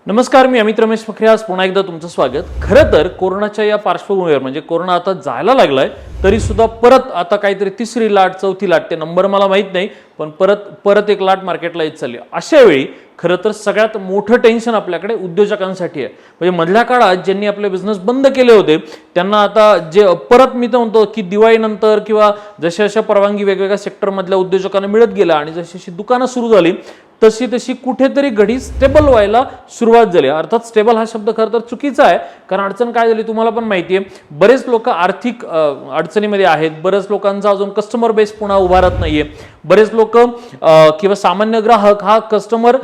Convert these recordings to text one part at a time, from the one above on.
नमस्कार, मी अमित रमेश फखरे. आज पुन्हा एकदा तुमचं स्वागत. खरं तर कोरोनाच्या या पार्श्वभूमीवर म्हणजे कोरोना आता जायला लागलाय तरी सुद्धा परत आता काहीतरी तिसरी लाट चौथी लाट ते नंबर मला माहित नाही, पण परत एक लाट मार्केटला येत चालली. अशा वेळी खरं तर सगळ्यात मोठं टेन्शन आपल्याकडे उद्योजकांसाठी आहे. म्हणजे मधल्या काळात ज्यांनी आपले बिझनेस बंद केले होते त्यांना आता जे परत मी तर म्हणतो की दिवाळीनंतर किंवा जशा जशा परवानगी वेगवेगळ्या सेक्टरमधल्या उद्योजकांना मिळत गेल्या आणि जशी जशी दुकानं सुरू झाली तशी तशी कुठेतरी घडी स्टेबल व्हायला सुरुवात झाली. अर्थात स्टेबल हा शब्द खरं तर चुकीचा आहे, कारण अडचण काय झाली तुम्हाला पण माहिती आहे. बरेच लोक आर्थिक अडचणीमध्ये आहेत, बरेच लोकांचा अजून कस्टमर बेस पुन्हा उभारत नाहीये. बरेच लोक किंवा सामान्य ग्राहक हा कस्टमर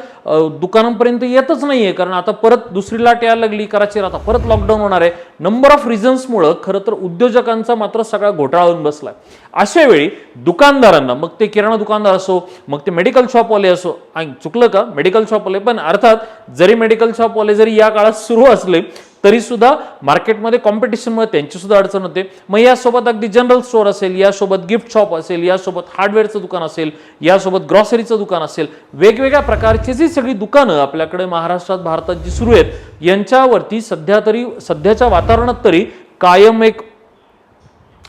दुकानांपर्यंत येतच नाहीये, कारण आता परत दुसरी लाट यायला लागली, कराची आता परत लॉकडाऊन होणार आहे. नंबर ऑफ रिझन्समुळे खरं तर उद्योजकांचा मात्र सगळा घोटाळा होऊन बसलाय. अशा वेळी दुकानदारांना, मग ते किराणा दुकानदार असो, मग ते मेडिकल शॉपवाले असो, चुकलं का मेडिकल शॉपवाले, पण अर्थात जरी मेडिकल शॉपवाले जरी या काळात सुरू असले तरी सुद्धा मार्केटमध्ये कॉम्पिटिशनमुळे त्यांची सुद्धा अडचण होते. मग यासोबत अगदी जनरल स्टोअर असेल, यासोबत गिफ्ट शॉप असेल, यासोबत हार्डवेअरचं दुकान असेल, यासोबत ग्रॉसरीचं दुकान असेल, वेगवेगळ्या प्रकारची जी सगळी दुकानं आपल्याकडे महाराष्ट्रात भारतात जी सुरू आहेत यांच्यावरती सध्याच्या वातावरणात तरी कायम एक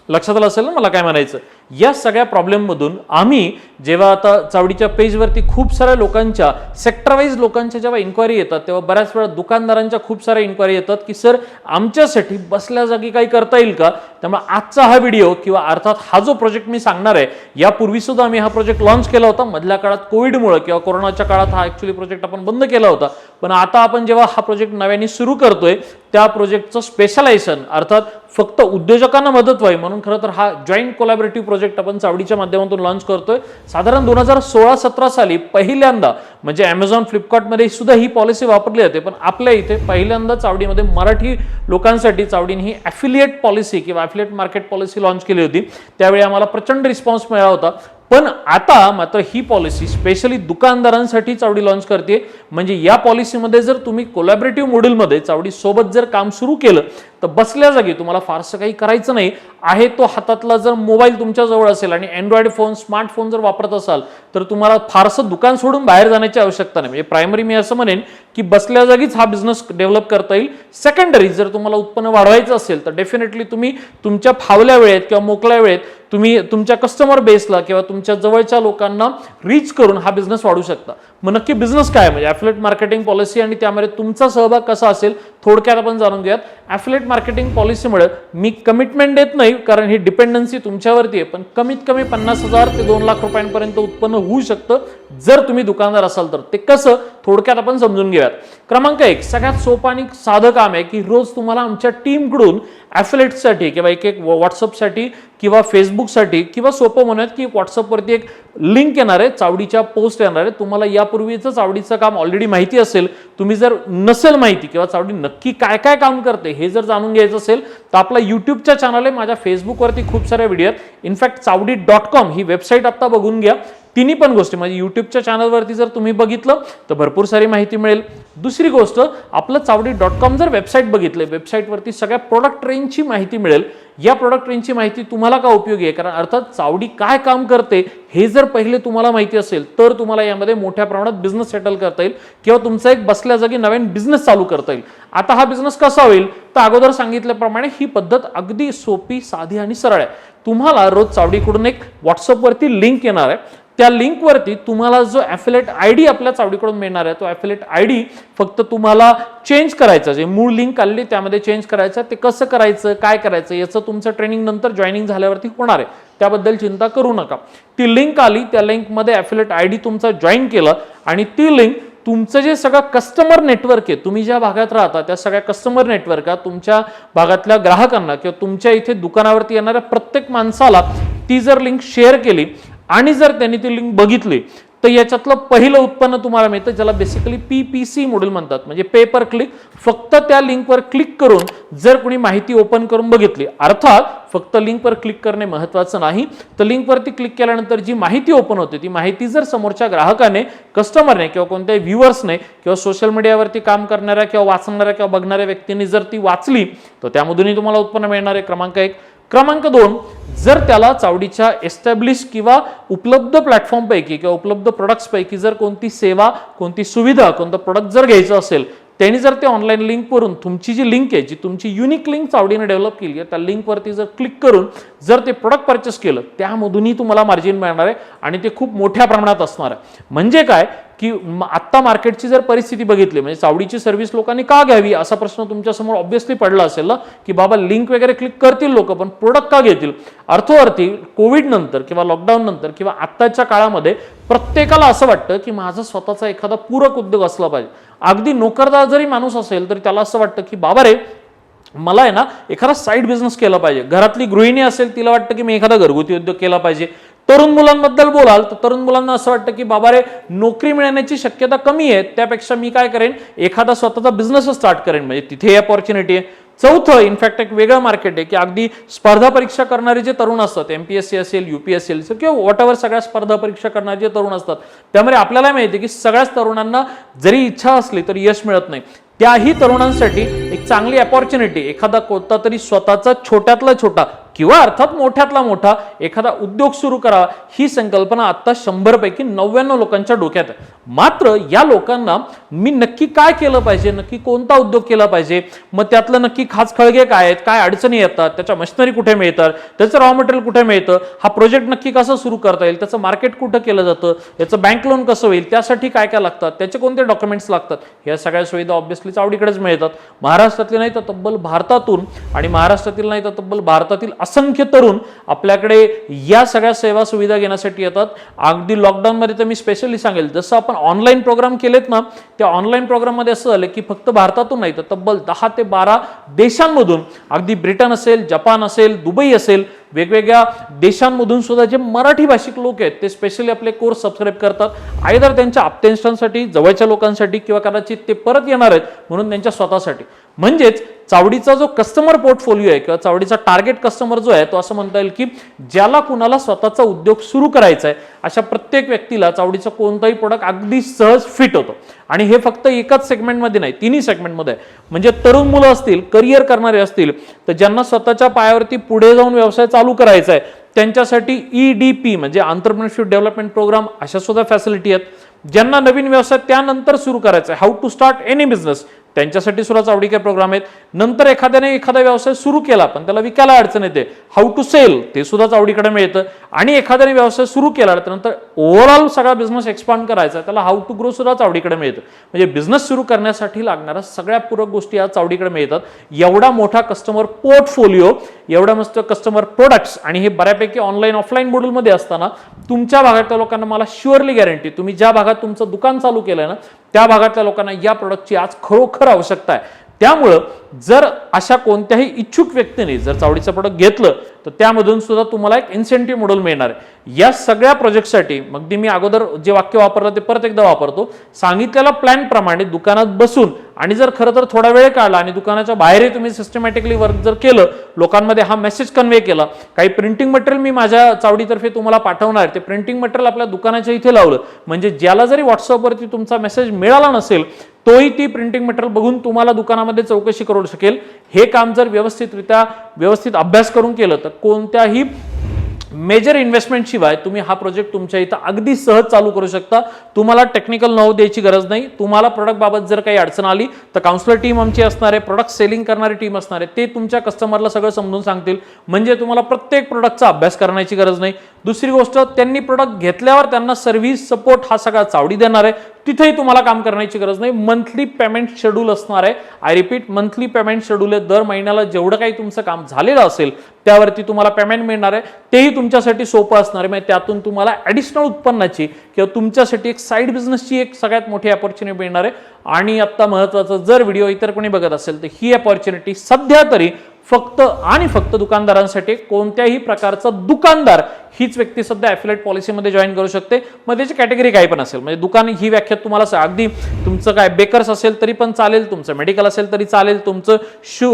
लक्षात आलं असेल ना मला काय म्हणायचं. या सगळ्या प्रॉब्लेम मधून आम्ही जेव्हा आता चावडीच्या पेजवरती खूप साऱ्या लोकांच्या सेक्टर वाईज लोकांच्या जेव्हा इन्क्वायरी येतात तेव्हा बऱ्याच वेळा दुकानदारांच्या खूप साऱ्या इन्क्वायरी येतात की सर आमच्यासाठी बसल्या जागी काही करता येईल का. त्यामुळे आजचा हा व्हिडिओ किंवा अर्थात हा जो प्रोजेक्ट मी सांगणार आहे, यापूर्वी सुद्धा आम्ही हा प्रोजेक्ट लॉन्च केला होता. मधल्या काळात कोविडमुळे किंवा कोरोनाच्या काळात हा ऍक्च्युली प्रोजेक्ट आपण बंद केला होता, पण आता आपण जेव्हा हा प्रोजेक्ट नव्याने सुरू करतोय त्या प्रोजेक्टचं स्पेशलायझेशन अर्थात फक्त उद्योजकांना मदत व्हावी म्हणून खरं तर हा जॉईंट कोलॅबोरेटिव्ह प्रोजेक्ट आपण चावडीच्या माध्यमातून लॉन्च करतोय. साधारण 2016-17 साली पहिल्यांदा म्हणजे अमेझॉन फ्लिपकार्टमध्ये सुद्धा ही पॉलिसी वापरली जाते, पण आपल्या इथे पहिल्यांदा चावडीमध्ये मराठी लोकांसाठी चावडीने ही ॲफिलिएट पॉलिसी किंवा ॲफिलिएट मार्केट पॉलिसी लॉन्च केली होती. त्यावेळी आम्हाला प्रचंड रिस्पॉन्स मिळाला होता. पण आता मात्र ही पॉलिसी स्पेशली दुकानदारांसाठी चावडी लॉन्च करते. म्हणजे या पॉलिसीमध्ये जर तुम्ही कोलॅबोरेटिव्ह मॉडेलमध्ये चावडी सोबत जर काम सुरू केलं तर बसल्या जागी तुम्हाला फारसं काही करायचं नाही आहे. तो हातातला जर मोबाईल तुमच्या जवळ असेल आणि अँड्रॉइड फोन स्मार्टफोन जर वापरत असाल तर तुम्हाला फारसं दुकान सोडून बाहेर जाण्याची आवश्यकता नाही. म्हणजे प्रायमरी मी असं म्हणेन की बसल्या जागीच हा बिझनेस डेव्हलप करता येईल. सेकंडरी जर तुम्हाला उत्पन्न वाढवायचं असेल तर डेफिनेटली तुम्ही तुमच्या फावल्या वेळेत किंवा मोकळ्या वेळेत तुम्ही तुमच्या कस्टमर बेसला किंवा तुमच्या जवळच्या लोकांना रीच करून हा बिझनेस वाढवू शकता. मग नक्की बिझनेस काय म्हणजे ॲफिलिएट मार्केटिंग पॉलिसी आणि त्यामध्ये तुमचा सहभाग कसा असेल थोडक्यात आपण जाणून घेऊयात. ॲफिलिएट मार्केटिंग पॉलिसीमुळे मी कमिटमेंट देत नाही, कारण ही डिपेंडन्सी तुमच्यावरती आहे, पण कमीत कमी 50,000 ते 2 लाख रुपयांपर्यंत उत्पन्न होऊ शकतं जर तुम्ही दुकानदार असाल तर. ते कसं थोडक्यात आपण समजून घेऊयात. क्रमांक 1 सगळ्यात सोपं आणि साधं काम आहे की रोज तुम्हाला आमच्या टीमकडून ॲफिलिएटसाठी किंवा एक व्हॉट्सअपसाठी किंवा फेसबुकसाठी किंवा सोपं म्हणूयात की व्हॉट्सअपवरती एक लिंक येणार आहे, चावडीच्या पोस्ट येणार आहे. तुम्हाला यापूर्वीचं चावडीचं काम ऑलरेडी माहिती असेल. तुम्ही जर नसेल माहिती किंवा चावडी नक्की काय काय काम करते हे जर जाणून घ्यायचं असेल तर आपला युट्यूबचा चॅनल आहे, माझ्या फेसबुकवरती खूप सारे व्हिडिओ आहेत. इनफॅक्ट चावडी.com ही वेबसाईट आता बघून घ्या. तिन्ही पण गोष्टी म्हणजे युट्यूबच्या चॅनलवरती जर तुम्ही बघितलं तर भरपूर सारी माहिती मिळेल. दुसरी गोष्ट आपलं चावडी.com जर वेबसाईट बघितलं, वेबसाईटवरती सगळ्या प्रोडक्ट रेंजची माहिती मिळेल. या प्रोडक्ट रेंजची माहिती तुम्हाला का उपयोगी आहे, कारण अर्थात चावडी काय काम करते हे जर पहिले तुम्हाला माहिती असेल तर तुम्हाला यामध्ये मोठ्या प्रमाणात बिझनेस सेटल करता येईल किंवा तुमचा एक बसल्या जागी नवीन बिझनेस चालू करता येईल. आता हा बिझनेस कसा होईल तर अगोदर सांगितल्याप्रमाणे ही पद्धत अगदी सोपी, साधी आणि सरळ आहे. तुम्हाला रोज चावडीकडून एक व्हॉट्सअपवरती लिंक येणार आहे. त्या लिंकवरती तुम्हाला जो ॲफिलिएट आयडी आपल्या चावडीकडून मिळणार आहे तो ॲफिलिएट आयडी फक्त तुम्हाला चेंज करायचा. जे मूळ लिंक आलेली त्यामध्ये चेंज करायचं. ते कसं करायचं, काय करायचं याचं तुमचं ट्रेनिंग नंतर जॉईनिंग झाल्यावरती होणार आहे, त्याबद्दल चिंता करू नका. ती लिंक आली, त्या लिंकमध्ये ॲफिलिएट आयडी तुमचा जॉईन केला आणि ती लिंक तुमचं जे सगळं कस्टमर नेटवर्क आहे, तुम्ही ज्या भागात राहता त्या सगळ्या कस्टमर नेटवर्क तुमच्या भागातल्या ग्राहकांना किंवा तुमच्या इथे दुकानावरती येणाऱ्या प्रत्येक माणसाला ती जर लिंक शेअर केली आणि जर त्यांनी ती लिंक बघितली तर याच्यातलं पहिलं उत्पन्न तुम्हाला मिळतं, ज्याला बेसिकली PPC मॉडेल म्हणतात, म्हणजे पे पर क्लिक. फक्त त्या लिंकवर क्लिक करून जर कोणी माहिती ओपन करून बघितली, अर्थात फक्त लिंकवर क्लिक करणे महत्त्वाचं नाही, तर लिंकवरती क्लिक केल्यानंतर जी माहिती ओपन होते ती माहिती जर समोरच्या ग्राहकाने, कस्टमरने किंवा कोणत्याही व्ह्युअर्सने किंवा सोशल मीडियावरती काम करणाऱ्या किंवा वाचणाऱ्या किंवा बघणाऱ्या व्यक्तींनी जर ती वाचली तर त्यामधूनही तुम्हाला उत्पन्न मिळणार आहे. क्रमांक 1. क्रमांक 2 जर त्याला चावडीच्या एस्टॅब्लिश किंवा उपलब्ध प्लॅटफॉर्म पैकी किंवा उपलब्ध प्रोडक्ट्स पैकी जर कोणती सेवा, कोणती सुविधा, कोणतं प्रोडक्ट जर घ्यायचं असेल त्यांनी जर ते ऑनलाईन लिंकवरून तुमची जी लिंक आहे, जी तुमची युनिक लिंक चावडीने डेव्हलप केली आहे, त्या लिंकवरती जर क्लिक करून जर ते प्रोडक्ट परचेस केलं, त्यामधूनही तुम्हाला मार्जिन मिळणार आहे आणि ते खूप मोठ्या प्रमाणात असणार आहे. म्हणजे काय की आत्ता मार्केटची जर परिस्थिती बघितली, म्हणजे चावडीची सर्व्हिस लोकांनी का घ्यावी असा प्रश्न तुमच्या समोर ऑब्व्हियसली पडला असेल ना, की बाबा लिंक वगैरे क्लिक करतील लोक, पण प्रोडक्ट का घेतील? अर्थार्थी कोविड नंतर किंवा लॉकडाऊन नंतर किंवा आत्ताच्या काळामध्ये प्रत्येकाला असं वाटतं की माझा स्वतःचा एखादा पूरक उद्योग असला पाहिजे. अगदी नोकरदार जरी माणूस असेल तरी त्याला असं वाटतं की बाबा रे, मला आहे ना एखादा साईड बिझनेस केला पाहिजे. घरातली गृहिणी असेल, तिला वाटतं की मी एखादा घरगुती उद्योग केला पाहिजे. तरुण मुलांबद्दल बोलाल तर तरुण मुलांना असं वाटतं की बाबा रे, नोकरी मिळण्याची शक्यता कमी आहे, त्यापेक्षा मी काय करेन, एखादा स्वतःचा बिझनेस स्टार्ट करेन, म्हणजे तिथे अपॉर्च्युनिटी आहे. चौथं, इनफॅक्ट एक वेगळं मार्केट आहे की अगदी स्पर्धा परीक्षा करणारे जे तरुण असतात, एमपीएससी असेल, यूपीएससी असेल किंवा वॉट एव्हर, सगळ्या स्पर्धा परीक्षा करणारे जे तरुण असतात, त्यामुळे आपल्याला माहिती आहे की सगळ्याच तरुणांना जरी इच्छा असली तरी यश मिळत नाही. त्याही तरुणांसाठी एक चांगली अपॉर्च्युनिटी, एखादा कोणता तरी स्वतःचा छोट्यातला छोटा किंवा अर्थात मोठ्यातला मोठा एखादा उद्योग सुरू करावा, ही संकल्पना आता 100 पैकी 99 लोकांच्या डोक्यात आहे. मात्र या लोकांना मी नक्की काय केलं पाहिजे, नक्की कोणता उद्योग केला पाहिजे, मग त्यातलं नक्की खास खळगे काय आहेत, काय अडचणी येतात, त्याच्या मशिनरी कुठे मिळतात, त्याचं रॉ मटेरियल कुठे मिळतं, हा प्रोजेक्ट नक्की कसा सुरू करता येईल, त्याचं मार्केट कुठं केलं जातं, याचं बँक लोन कसं होईल, त्यासाठी काय काय लागतात, त्याचे कोणते डॉक्युमेंट्स लागतात, या सगळ्या सुविधा ऑब्व्हियसली चावडीकडेच मिळतात. महाराष्ट्रातले नाही तर तब्बल भारतातून, आणि महाराष्ट्रातील नाही तर तब्बल भारतातील असंख्य तरुण आपल्याकडे या सगळ्या सेवा सुविधा घेण्यासाठी येतात. अगदी लॉकडाऊन मध्ये तर मी स्पेशली सांगेल, जसं आपण ऑनलाईन प्रोग्राम केलेत ना, त्या ऑनलाईन प्रोग्राम मध्ये असं झालं की फक्त भारतातून नाही तर तब्बल 10 ते 12 देशांमधून, अगदी ब्रिटन असेल, जपान असेल, दुबई असेल, वेगवेगळ्या देशांमधून सुद्धा जे मराठी भाषिक लोक आहेत ते स्पेशली आपले कोर्स सबस्क्राईब करतात, आयदर त्यांच्या आप्तेष्टांसाठी, जवळच्या लोकांसाठी, किंवा कदाचित ते परत येणार आहेत म्हणून त्यांच्या स्वतःसाठी. म्हणजेच चावडीचा जो कस्टमर पोर्टफोलिओ आहे किंवा चावडीचा टार्गेट कस्टमर जो आहे, तो असं म्हणता येईल की ज्याला कुणाला स्वतःचा उद्योग सुरू करायचा आहे, अशा प्रत्येक व्यक्तीला चावडीचा कोणताही प्रोडक्ट अगदी सहज फिट होतो. आणि हे फक्त एकाच सेगमेंटमध्ये नाही, तिन्ही सेगमेंटमध्ये आहे. म्हणजे तरुण मुलं असतील, करिअर करणारे असतील, तर ज्यांना स्वतःच्या पायावरती पुढे जाऊन व्यवसाय चालू करायचा आहे, त्यांच्यासाठी EDP म्हणजे एंटरप्रेन्योरशिप डेव्हलपमेंट प्रोग्राम, अशा सुद्धा फॅसिलिटी आहेत. ज्यांना नवीन व्यवसाय त्यानंतर सुरू करायचा आहे, how to start any business, त्यांच्यासाठी सुद्धा चावडीचे प्रोग्राम आहेत. नंतर एखाद्याने एखादा व्यवसाय सुरू केला पण त्याला विकायला अडचण येते, हाऊ टू सेल, ते सुद्धा चावडीकडे मिळतं. आणि एखाद्याने व्यवसाय सुरू केला त्यानंतर ओव्हरऑल सगळा बिझनेस एक्सपांड करायचा, त्याला हाऊ टू ग्रो सुद्धा चावडीकडे मिळतं. म्हणजे बिझनेस सुरू करण्यासाठी लागणाऱ्या सगळ्या पूरक गोष्टी या चावडीकडे मिळतात. एवढा मोठा कस्टमर पोर्टफोलिओ, एवढा मस्त कस्टमर प्रोडक्ट्स, आणि हे बऱ्यापैकी ऑनलाईन ऑफलाईन मॉडेलमध्ये असताना तुमच्या भागातल्या लोकांना मला शुअरली गॅरंटी, तुम्ही ज्या भागात तुमचं दुकान चालू केलंय ना, त्या भागातल्या लोकांना या प्रोडक्टची आज खरोखर आवश्यकता आहे. त्यामुळं जर अशा कोणत्याही इच्छुक व्यक्तीने जर चावडीचं प्रोडक्ट घेतलं तर त्यामधून सुद्धा तुम्हाला एक इन्सेंटिव्ह मॉडेल मिळणार आहे. या सगळ्या प्रोजेक्टसाठी मग मी अगोदर जे वाक्य वापरलं ते परत एकदा वापरतो, सांगितलेल्या प्लॅन प्रमाणे दुकानात बसून, आणि जर खरं तर थोडा वेळ काढला आणि दुकानाच्या बाहेरही तुम्ही सिस्टमॅटिकली वर्क जर केलं, लोकांमध्ये हा मेसेज कन्वे केला, काही प्रिंटिंग मटेरियल मी माझ्या चावडीतर्फे तुम्हाला पाठवणार, ते प्रिंटिंग मटेरियल आपल्या दुकानाच्या इथे लावलं, म्हणजे ज्याला जरी व्हॉट्सअपवरती तुमचा मेसेज मिळाला नसेल तोही ती प्रिंटिंग मटेरियल बघून तुम्हाला दुकानामध्ये चौकशी करू शकेल. हे काम जर व्यवस्थित अभ्यास करून केलं तर कोणत्याही मेजर इन्व्हेस्टमेंट शिवाय तुम्ही हा प्रोजेक्ट तुमच्या इथं अगदी सहज चालू करू शकता. तुम्हाला टेक्निकल नॉलेज द्यायची गरज नाही. तुम्हाला प्रोडक्ट बाबत जर काही अडचण आली तर काउन्सिलर टीम आमची असणार आहे, प्रोडक्ट सेलिंग करणारी टीम असणार आहे, ते तुमच्या कस्टमरला सगळं समजून सांगतील. म्हणजे तुम्हाला प्रत्येक प्रोडक्टचा अभ्यास करण्याची गरज नाही. दुसरी गोष्ट, त्यांनी प्रोडक्ट घेतल्यावर त्यांना सर्व्हिस सपोर्ट हा सगळा चावडी देणार आहे, तिथेही तुम्हाला काम करण्याची गरज नाही. मंथली पेमेंट शेड्यूल असणार आहे. I repeat, monthly payment schedule आहे. दर महिन्याला जेवढं काही तुमचं काम झालेलं असेल त्यावरती तुम्हाला पेमेंट मिळणार आहे. तेही तुमच्यासाठी सोपं असणार आहे. म्हणजे त्यातून तुम्हाला ॲडिशनल उत्पन्नाची किंवा तुमच्यासाठी एक साईड बिझनेसची एक सगळ्यात मोठी अपॉर्च्युनिटी मिळणार आहे. आणि आता महत्त्वाचं, जर व्हिडिओ इतर कोणी बघत असेल तर ही अपॉर्च्युनिटी सध्या तरी फक्त आणि फक्त दुकानदारांसाठी. कोणत्याही प्रकारचा दुकानदार हीच व्यक्ती सध्या ॲफिलिएट पॉलिसीमध्ये जॉईन करू शकते. मग त्याची कॅटेगरी काही पण असेल, म्हणजे दुकान ही व्याख्या तुम्हाला अगदी तुमचं काय बेकर्स असेल तरी पण चालेल, तुमचं मेडिकल असेल तरी चालेल, तुमचं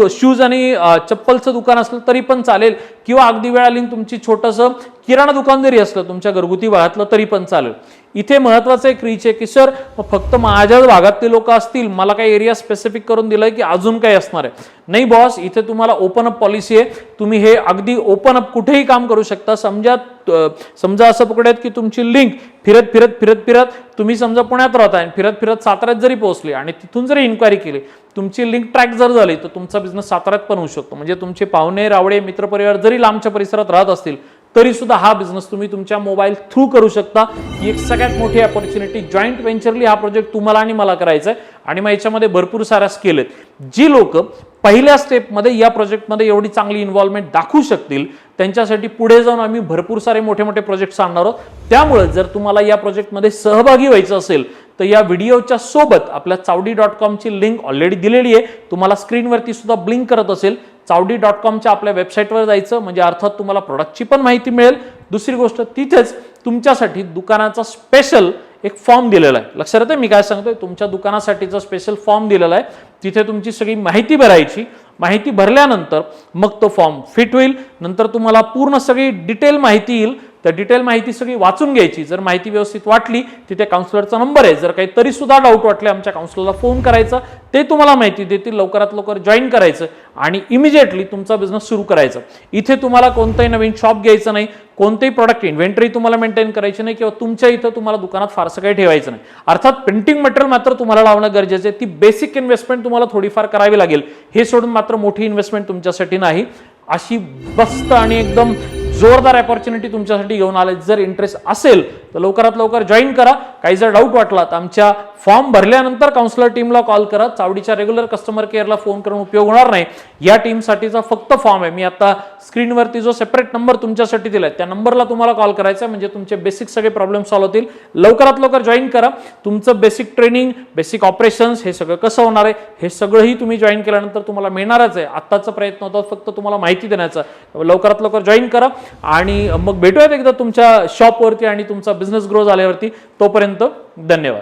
शूज आणि चप्पलचं दुकान असेल तरी पण चालेल, किंवा अगदी वेळ आली तुमची छोटंसं किराणा दुकान जरी असलं तुमच्या घरगुती भागातलं तरी पण चालेल. इथे महत्वाचं एक रीच आहे की सर फक्त माझ्या भागातले लोक असतील, मला काही एरिया स्पेसिफिक करून दिलंय की अजून काही असणार आहे? नाही बॉस, इथे तुम्हाला ओपन अप पॉलिसी आहे. तुम्ही हे अगदी ओपन अप कुठेही काम करू शकता. समजा असं पकडूयात की तुमची लिंक फिरत फिरत फिरत फिरत तुम्ही समजा पुण्यात राहताय आणि फिरत फिरत साताऱ्यात जरी पोहोचली आणि तिथून जरी इन्क्वायरी केली, तुमची लिंक ट्रॅक जर झाली तर तुमचा बिझनेस साताऱ्यात पण होऊ शकतो. म्हणजे तुमचे पाहुणे रावळे मित्रपरिवार जरी लांबच्या परिसरात राहत असतील तरी सुद्धा हा बिझनेस तुम्ही तुमच्या मोबाईल थ्रू करू शकता. ही एक सगळ्यात मोठी अपॉर्च्युनिटी. जॉईंट व्हेंचरली हा प्रोजेक्ट तुम्हाला आणि मला करायचा आहे आणि मग याच्यामध्ये भरपूर साऱ्या स्किल आहेत. जी लोक पहिल्या स्टेपमध्ये या प्रोजेक्टमध्ये एवढी चांगली इन्व्हॉल्वमेंट दाखवू शकतील त्यांच्यासाठी पुढे जाऊन आम्ही भरपूर सारे मोठे मोठे प्रोजेक्ट्स आणणार आहोत. त्यामुळे जर तुम्हाला या प्रोजेक्टमध्ये सहभागी व्हायचं असेल तर या व्हिडिओच्या सोबत आपल्या चावडी.com ची लिंक ऑलरेडी दिलेली आहे. तुम्हाला स्क्रीनवरती सुद्धा ब्लिंक करत असेल. चावडी.comच्या आपल्या वेबसाईटवर जायचं, म्हणजे अर्थात तुम्हाला प्रोडक्टची पण माहिती मिळेल. दुसरी गोष्ट, तिथेच तुमच्यासाठी दुकानाचा स्पेशल एक फॉर्म दिलेला आहे. लक्षात येते मी काय सांगतोय? तुमच्या दुकानासाठीचा स्पेशल फॉर्म दिलेला आहे. तिथे तुमची सगळी माहिती भरायची. माहिती भरल्यानंतर मग तो फॉर्म फिट होईल. नंतर तुम्हाला पूर्ण सगळी डिटेल माहिती येईल. त्या डिटेल माहिती सगळी वाचून घ्यायची. जर माहिती व्यवस्थित वाटली तिथे काउन्सिलरचा नंबर आहे. जर काही तरी सुद्धा डाऊट वाटले आमच्या काउन्सिलरला फोन करायचा, ते तुम्हाला माहिती देतील. लवकरात लवकर जॉईन करायचं आणि इमिजिएटली तुमचा बिझनेस सुरू करायचा. इथे तुम्हाला कोणतंही नवीन शॉप घ्यायचं नाही, कोणतेही प्रोडक्ट इन्व्हेंटरी तुम्हाला मेंटेन करायची नाही किंवा तुमच्या इथं तुम्हाला दुकानात फारसं काही ठेवायचं नाही. अर्थात प्रिंटिंग मटेरियल मात्र तुम्हाला लावणं गरजेचं आहे. ती बेसिक इन्व्हेस्टमेंट तुम्हाला थोडीफार करावी लागेल. हे सोडून मात्र मोठी इन्व्हेस्टमेंट तुमच्यासाठी नाही. अशी मस्त आणि एकदम जोरदार अपॉर्च्युनिटी तुमच्यासाठी घेऊन आले. जर इंटरेस्ट असेल तर लवकरात लवकर जॉईन करा. काही जर डाऊट वाटला तर आमच्या फॉर्म भरल्यानंतर काउन्सिलर टीमला कॉल करा. चावडीच्या रेग्युलर कस्टमर केअरला फोन करून उपयोग होणार नाही. या टीमसाठीचा फक्त फॉर्म आहे. मी आता स्क्रीनवरती जो सेपरेट नंबर तुमच्यासाठी दिलाय त्या नंबरला तुम्हाला कॉल करायचा, म्हणजे तुमचे बेसिक सगळे प्रॉब्लेम सॉल्व्ह होतील. लवकरात लवकर जॉईन करा. तुमचं बेसिक ट्रेनिंग, बेसिक ऑपरेशन्स हे सगळं कसं होणार आहे हे सगळंही तुम्ही जॉईन केल्यानंतर तुम्हाला मिळणारच आहे. आत्ताचा प्रयत्न होता फक्त तुम्हाला माहिती देण्याचा. लवकरात लवकर जॉईन करा आणि मग भेटूयात एकदा तुमच्या शॉपवरती आणि तुमचा बिझनेस ग्रो झाल्यावरती. तोपर्यंत धन्यवाद.